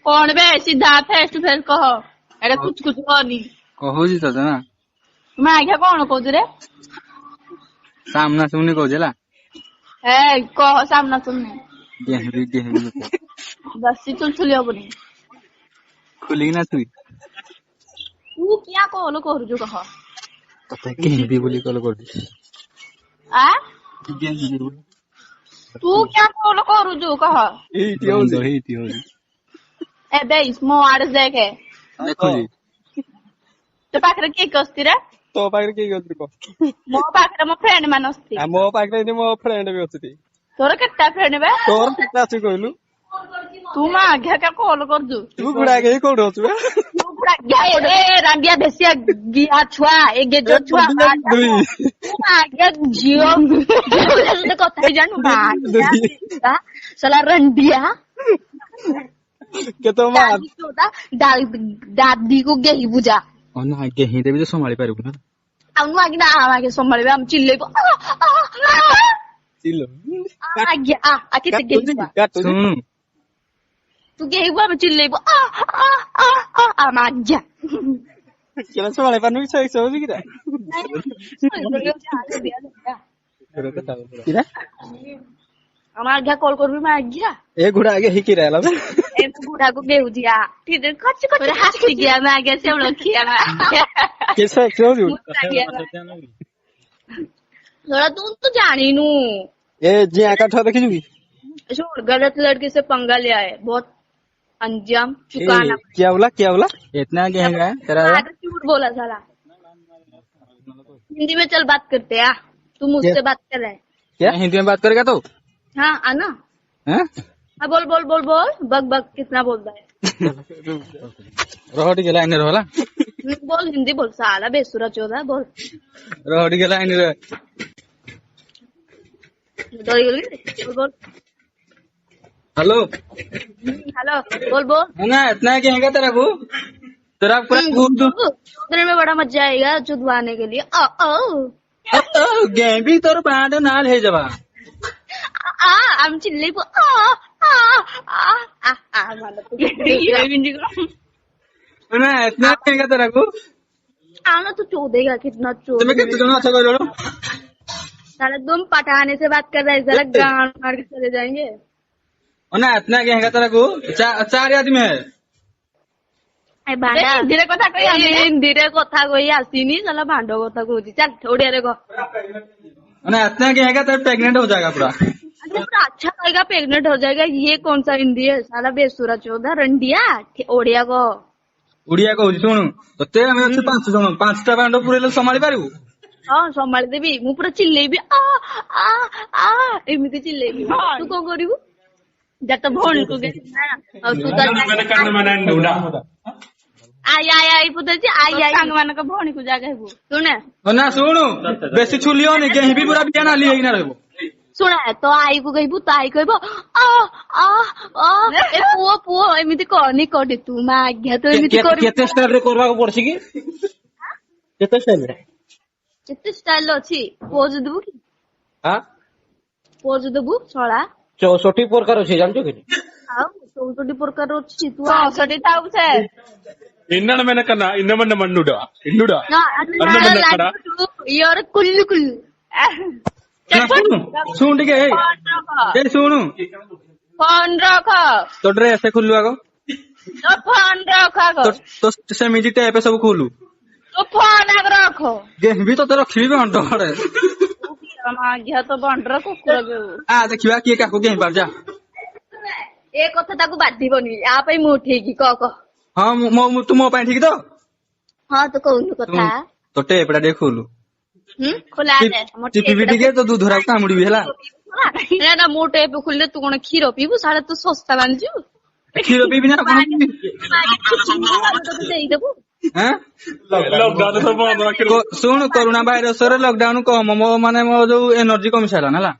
कौन बे सीधा face to face कह एटा कुछ कुछ होनी कहूची तते ना मैं आज्ञा कौन कहू रे सामना सुनी कहला ए कह सामना सुनने गेहरी बस चुलचुली हबनी खुली ना तू तू क्या कहलो करू कह तते गेहरी बोली कल कर दी आ गेहरी तू क्या कहलो करू कह एटी हो ए बे स्मो आर्स देखे देखो जी तो पाखरे के कस्ती रे तो पाखरे के गति को मो पाखरे मो फ्रेंड मान अस्ती मो पाखरे मो फ्रेंड भी अछि तोर केटा फ्रेंड बे तोर केटा अछि कहलु तू मा आज्ञा का कॉल कर दू तू गुडा के कोड होछ बे तू गुडा गया रे रांडिया देसिया गिया छुआ ए गेजो छुआ तू मा आज्ञा जियो तो कथा जानू बा साला रंडिया के तो मार दादी को गेही बुझा ना गेही देबी तो संभाली पारबो ना आउनु आगे ना आगे संभालबे हम चिल्लेबो चिल्लो आगे आ केते गेही सुन तू गेही हम चिल्लेबो आ माज्जा केला संभाले पानु छै छै होजी किरा किरा हमार घ्या कॉल करबी मैं आज्ञा ए गुडा आगे हिकी रहला बे ए गुडा को गेहू दिया ठीक है कच्च कच्च हंसी गया मैं आगे से लोग किया कैसे क्यों जो थोड़ा तू तो जानी नू ए जी आका ठो देखि जुगी छोड़ गलत लड़की से पंगा लिया है बहुत अंजाम चुकाना क्या बोला इतना गहरा है तेरा झूठ बोला साला हिंदी में चल बात करते हैं तू मुझसे बात कर रहा है क्या हिंदी में बात करेगा तो हाँ आना हैं हाँ बोल बोल बोल बोल बग बग कितना बोलता है रोहटी गेला इन रहला बोल हिंदी बोल साला बेसुरा चोदा बोल रोहटी गेला इन रह बोल बोल हेलो हेलो बोल बोल ना इतना कहेगा तेरा को तेरा पूरा चौधरी में बड़ा मजा आएगा चुदवाने के लिए गेम तोर बांड नाल है जबा हम चिल्ले को ना इतना कहेगा तेरा को आना तो चोदेगा कितना तुम्हें कितना जना अच्छा कर लो साला तुम पटाने से बात कर रहे साला गान मार के चले जाएंगे ना इतना कहेगा तेरा को चार आदमी है धीरे कथा कही धीरे कथा कही आसीनी साला भांडो कथा कहूँ चल ओडिया रे ना इतना कहेगा तेरा प्रेग्नेंट हो जाएगा पूरा पूरा अच्छा लगेगा प्रेग्नेंट हो जाएगा ये कौन सा हिंदी है साला बेसुरा चौधा रंडिया ओडिया को उड़िया कहूँ शुणु ते हमें अच्छे 5 जन 5टा बांड पूरे लोग संभाली पारू हाँ संभाली देवी मु पूरा चिल्लेबी एमती चिल्लेबी तू कौन करू जब भौणी को आई पुतची आई सांग मान का भौणी को जागा सुने ना शुणु बेसी छुलियो नहीं कहीं भी पूरा बिया ना लिए ना रहबो सुना तो आई को कहबू तो आई कहबो ए पुओ पुओ एमिति करनी कर दे तू मा आज्ञा तो एमिति कर केते स्टाइल रे करबा को पड़सी की केते स्टाइल रे केते स्टाइल अछि पोज देबू की हां पोज देबू छळा 64 प्रकार अछि जानजो कि हां 64 प्रकार अछि तू 64 ताऊ से इन्नन मैंने करना इन्न मन मन्नुडा इन्नुडा अन्ना मन करा यार कुल्लू कुल्लू सुन टिके ए सुनु फोन रख तो ड्रेस से खुल्लु आगो तो फोन रख तो से मिजी टेप सब खोलू तो फोन आग रख गेम भी तो ते रखिबी बंड हड़े हम आज्ञा तो बंडर कुकुर के आ देखिबा किए काको गेम पार जा ए कथा ताकू बाधिबनी आ पई मु ठेकी क हां मो तू मो पाई ठीक तो हां तो कहू कथा तो टेपडा दे खोलू खोला दे टीपी के तो दूध धरा कामुड़ी भी हला ना ना मो टेप खुलले तू कोन खीरो पीबू साला तू सस्ता बांजू खीरो पीबी ना देई देबू हैं लॉकडाउन सब बंद रख सुन कोरोना वायरस रे लॉकडाउन कम मो माने मो जो एनर्जी कम सारा नाला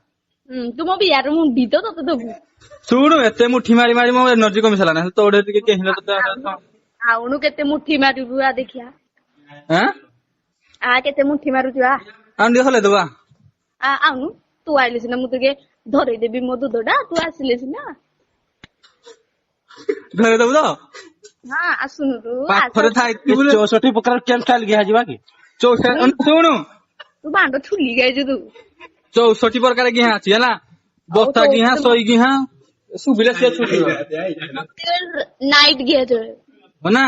तुम बियार मुंडी तो तते देबू सुन एते मुठी मारी मारी मो एनर्जी कम सारा ना तोड़े टिके केहिला तो आउनु केते मुठी मारू आ देखिया हैं आ केते मुठी मारू आ आंडी हले दवा आउनु तू आइलिस ना मु तके धरै देबी मो दूधडा तू आसिलिस ना ଧରେଇଦବୁ ତ ହଁ ଆସୁନୁ ତୁ ପାଖରେ ଥାଇକି 64 ପ୍ରକାର କେମ୍ ଷ୍ଟାଇଲ ଗିହା ଯିବା କି? ଶୁଣୁ ତୁ ବାଣ୍ଡ ଠୁଲି ଯାଇଛୁ ତୁ 64 ପ୍ରକାର ଗିହା ଅଛି ହେଲା ବତା ଗିହା ଶୋଇ ଗିହା ସୁବିଲା ସିଏ ଛୁଟି ନାଇଟ୍ ଗିଆ ନା